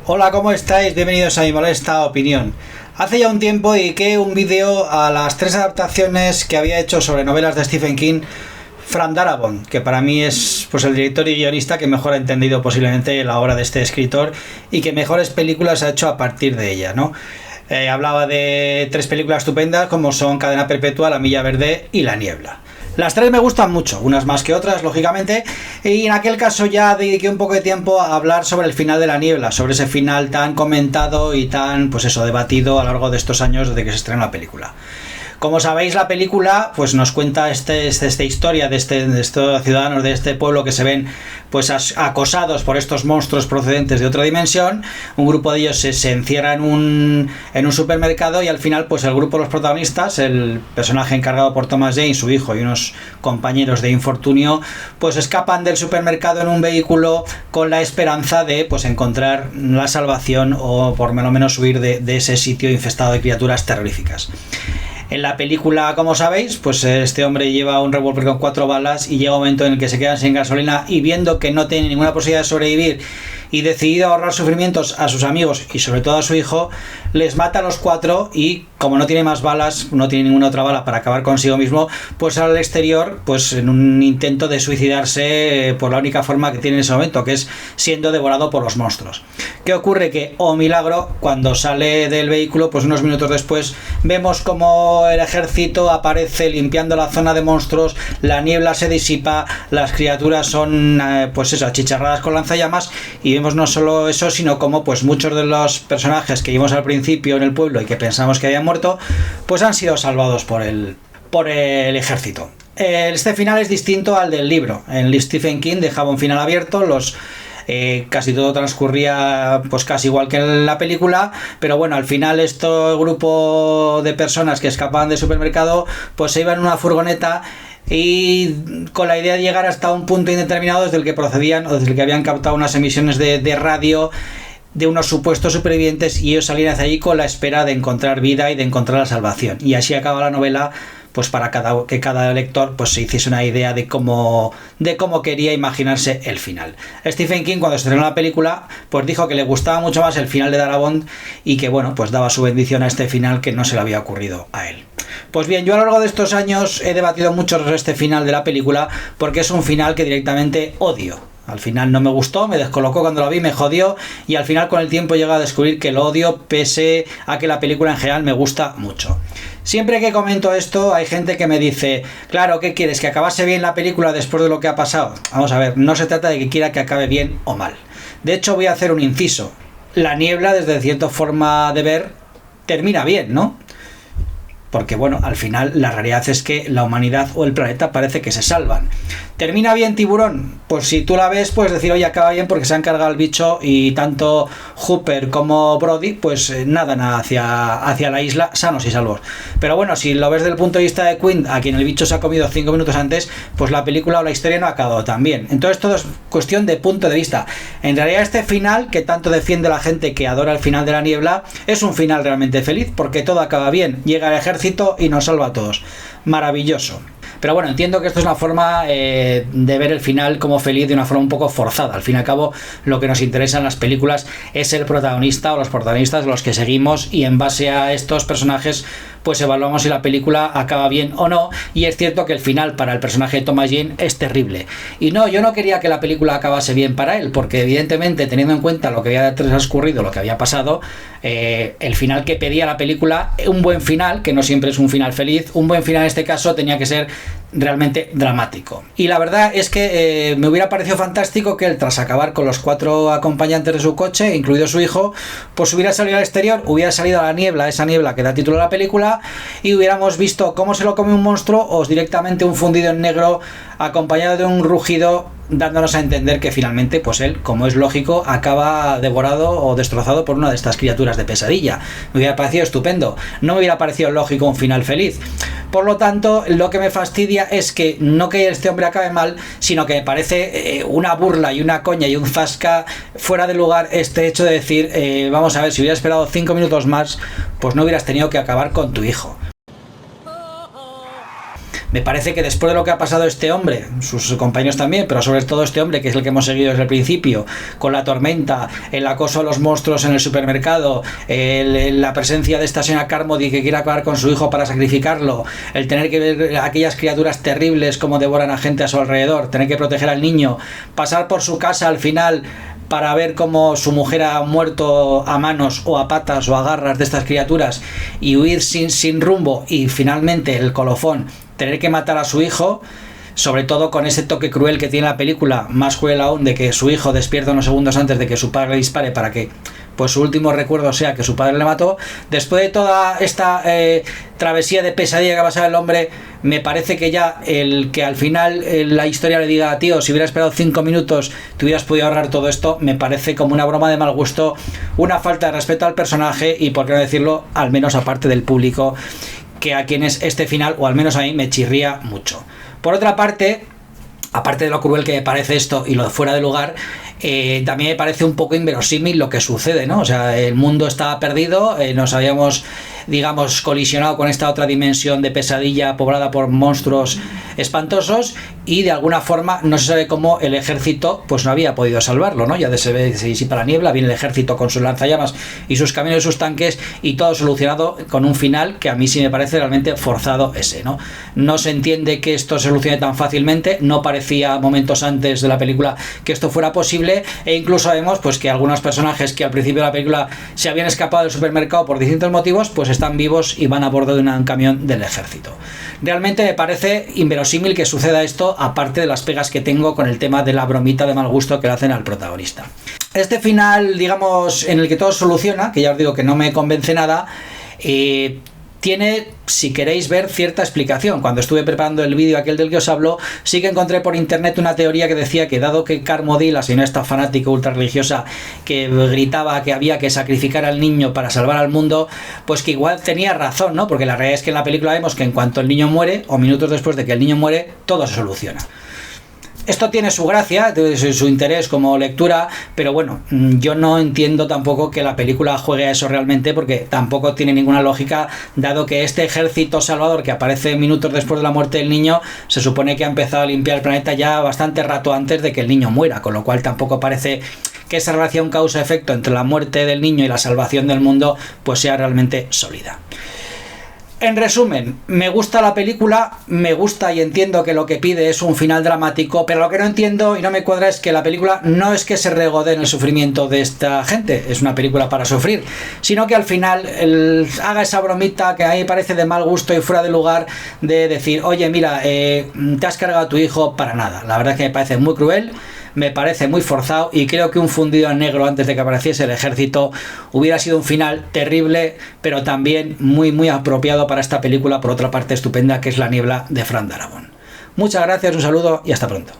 Hola, ¿cómo estáis? Bienvenidos a mi molesta opinión. Hace ya un tiempo dediqué un vídeo a las 3 adaptaciones que había hecho sobre novelas de Stephen King Frank Darabont, que para mí es pues el director y guionista que mejor ha entendido posiblemente la obra de este escritor y que mejores películas ha hecho a partir de ella, ¿no? Hablaba de 3 películas estupendas como son Cadena Perpetua, La Milla Verde y La Niebla. Las 3 me gustan mucho, unas más que otras, lógicamente, y en aquel caso ya dediqué un poco de tiempo a hablar sobre el final de La Niebla, sobre ese final tan comentado y tan, pues eso, debatido a lo largo de estos años desde que se estrenó la película. Como sabéis, la película pues nos cuenta esta historia de estos ciudadanos de este pueblo que se ven pues acosados por estos monstruos procedentes de otra dimensión. Un grupo de ellos se encierra en un supermercado y al final pues el grupo de los protagonistas, el personaje encargado por Thomas Jane, su hijo y unos compañeros de infortunio, pues escapan del supermercado en un vehículo con la esperanza de pues encontrar la salvación o por lo menos huir de ese sitio infestado de criaturas terroríficas. En la película, como sabéis, pues este hombre lleva un revólver con 4 balas y llega un momento en el que se quedan sin gasolina y viendo que no tiene ninguna posibilidad de sobrevivir y decidido ahorrar sufrimientos a sus amigos y sobre todo a su hijo, les mata a los 4 y como no tiene más balas, no tiene ninguna otra bala para acabar consigo mismo, pues sale al exterior pues en un intento de suicidarse por la única forma que tiene en ese momento, que es siendo devorado por los monstruos. ¿Qué ocurre? Que, oh milagro, cuando sale del vehículo, pues unos minutos después vemos como el ejército aparece limpiando la zona de monstruos, la niebla se disipa, las criaturas son pues eso, achicharradas con lanzallamas y vemos no solo eso, sino como pues muchos de los personajes que vimos al principio en el pueblo y que pensamos que habían muerto, pues han sido salvados por el ejército. Este final es distinto al del libro. En Stephen King dejaba un final abierto, casi todo transcurría pues casi igual que en la película, pero bueno, al final este grupo de personas que escapaban del supermercado pues se iban en una furgoneta y con la idea de llegar hasta un punto indeterminado desde el que procedían o desde el que habían captado unas emisiones de radio de unos supuestos supervivientes y ellos salían hacia allí con la espera de encontrar vida y de encontrar la salvación. Y así acaba la novela, pues para que cada lector pues se hiciese una idea de cómo quería imaginarse el final. Stephen King, cuando estrenó la película, pues dijo que le gustaba mucho más el final de Darabont y que bueno, pues daba su bendición a este final que no se le había ocurrido a él. Pues bien, yo a lo largo de estos años he debatido mucho sobre este final de la película porque es un final que directamente odio. Al final no me gustó, me descolocó cuando lo vi, me jodió y al final con el tiempo llego a descubrir que lo odio pese a que la película en general me gusta mucho. Siempre que comento esto hay gente que me dice, claro, ¿qué quieres? ¿Que acabase bien la película después de lo que ha pasado? Vamos a ver, no se trata de que quiera que acabe bien o mal. De hecho voy a hacer un inciso. La Niebla, desde cierta forma de ver, termina bien, ¿no? Porque bueno, al final la realidad es que la humanidad o el planeta parece que se salvan. ¿Termina bien Tiburón? Pues si tú la ves, puedes decir, oye, acaba bien porque se han cargado el bicho y tanto Hooper como Brody pues nadan hacia la isla sanos y salvos. Pero bueno, si lo ves desde el punto de vista de Quint, a quien el bicho se ha comido 5 minutos antes, pues la película o la historia no ha acabado tan bien. Entonces todo es cuestión de punto de vista. En realidad este final, que tanto defiende la gente que adora el final de La Niebla, es un final realmente feliz porque todo acaba bien. Llega el ejército y nos salva a todos. Maravilloso. Pero bueno, entiendo que esto es una forma de ver el final como feliz de una forma un poco forzada. Al fin y al cabo, lo que nos interesa en las películas es el protagonista o los protagonistas de los que seguimos y en base a estos personajes pues evaluamos si la película acaba bien o no, y es cierto que el final para el personaje de Thomas Jane es terrible. Y no, yo no quería que la película acabase bien para él, porque evidentemente teniendo en cuenta lo que había transcurrido, lo que había pasado, el final que pedía la película, un buen final, que no siempre es un final feliz, un buen final en este caso tenía que ser realmente dramático. Y la verdad es que me hubiera parecido fantástico que él, tras acabar con los 4 acompañantes de su coche, incluido su hijo, pues hubiera salido al exterior, hubiera salido a la niebla, esa niebla que da título a la película, y hubiéramos visto cómo se lo come un monstruo o directamente un fundido en negro acompañado de un rugido, dándonos a entender que finalmente pues él, como es lógico, acaba devorado o destrozado por una de estas criaturas de pesadilla. Me hubiera parecido estupendo, no me hubiera parecido lógico un final feliz. Por lo tanto, lo que me fastidia es que no que este hombre acabe mal, sino que me parece una burla y una coña y un zasca fuera de lugar este hecho de decir, vamos a ver, si hubieras esperado 5 minutos más, pues no hubieras tenido que acabar con tu hijo. Me parece que después de lo que ha pasado este hombre, sus compañeros también, pero sobre todo este hombre, que es el que hemos seguido desde el principio, con la tormenta, el acoso a los monstruos en el supermercado, la presencia de esta señora Carmody que quiere acabar con su hijo para sacrificarlo, el tener que ver aquellas criaturas terribles como devoran a gente a su alrededor, tener que proteger al niño, pasar por su casa al final para ver cómo su mujer ha muerto a manos o a patas o a garras de estas criaturas y huir sin rumbo, y finalmente el colofón, tener que matar a su hijo, sobre todo con ese toque cruel que tiene la película, más cruel aún, de que su hijo despierta unos segundos antes de que su padre le dispare para que pues su último recuerdo sea que su padre le mató. Después de toda esta travesía de pesadilla que ha pasado el hombre, me parece que ya el que al final la historia le diga: tío, si hubieras esperado 5 minutos te hubieras podido ahorrar todo esto, me parece como una broma de mal gusto, una falta de respeto al personaje y, por qué no decirlo, al menos aparte del público, que a quienes este final, o al menos a mí, me chirría mucho. Por otra parte, aparte de lo cruel que me parece esto y lo fuera de lugar, también me parece un poco inverosímil lo que sucede, ¿no? O sea, el mundo estaba perdido, nos habíamos, digamos, colisionado con esta otra dimensión de pesadilla poblada por monstruos espantosos, y de alguna forma no se sabe cómo el ejército pues no había podido salvarlo, ¿no? Ya se disipa la niebla, viene el ejército con sus lanzallamas y sus camiones y sus tanques, y todo solucionado con un final que a mí sí me parece realmente forzado ese, ¿no? No se entiende que esto se solucione tan fácilmente, no parecía momentos antes de la película que esto fuera posible, e incluso vemos pues que algunos personajes que al principio de la película se habían escapado del supermercado por distintos motivos, pues están vivos y van a bordo de un camión del ejército. Realmente me parece inverosímil que suceda esto, aparte de las pegas que tengo con el tema de la bromita de mal gusto que le hacen al protagonista. Este final, digamos, en el que todo soluciona, que ya os digo que no me convence nada, tiene, si queréis ver, cierta explicación. Cuando estuve preparando el vídeo aquel del que os hablo, sí que encontré por internet una teoría que decía que, dado que Carmody, la señora esta fanática ultra religiosa que gritaba que había que sacrificar al niño para salvar al mundo, pues que igual tenía razón, ¿no? Porque la realidad es que en la película vemos que en cuanto el niño muere, o minutos después de que el niño muere, todo se soluciona. Esto tiene su gracia, su interés como lectura, pero bueno, yo no entiendo tampoco que la película juegue a eso realmente, porque tampoco tiene ninguna lógica, dado que este ejército salvador que aparece minutos después de la muerte del niño, se supone que ha empezado a limpiar el planeta ya bastante rato antes de que el niño muera, con lo cual tampoco parece que esa relación causa-efecto entre la muerte del niño y la salvación del mundo pues sea realmente sólida. En resumen, me gusta la película, me gusta y entiendo que lo que pide es un final dramático, pero lo que no entiendo y no me cuadra es que la película no es que se regodee en el sufrimiento de esta gente, es una película para sufrir, sino que al final haga esa bromita que a mí me parece de mal gusto y fuera de lugar, de decir: oye, mira, te has cargado a tu hijo para nada. La verdad es que me parece muy cruel, me parece muy forzado, y creo que un fundido en negro antes de que apareciese el ejército hubiera sido un final terrible, pero también muy muy apropiado para esta película, por otra parte estupenda, que es La niebla de Frank Darabont. Muchas gracias, un saludo y hasta pronto.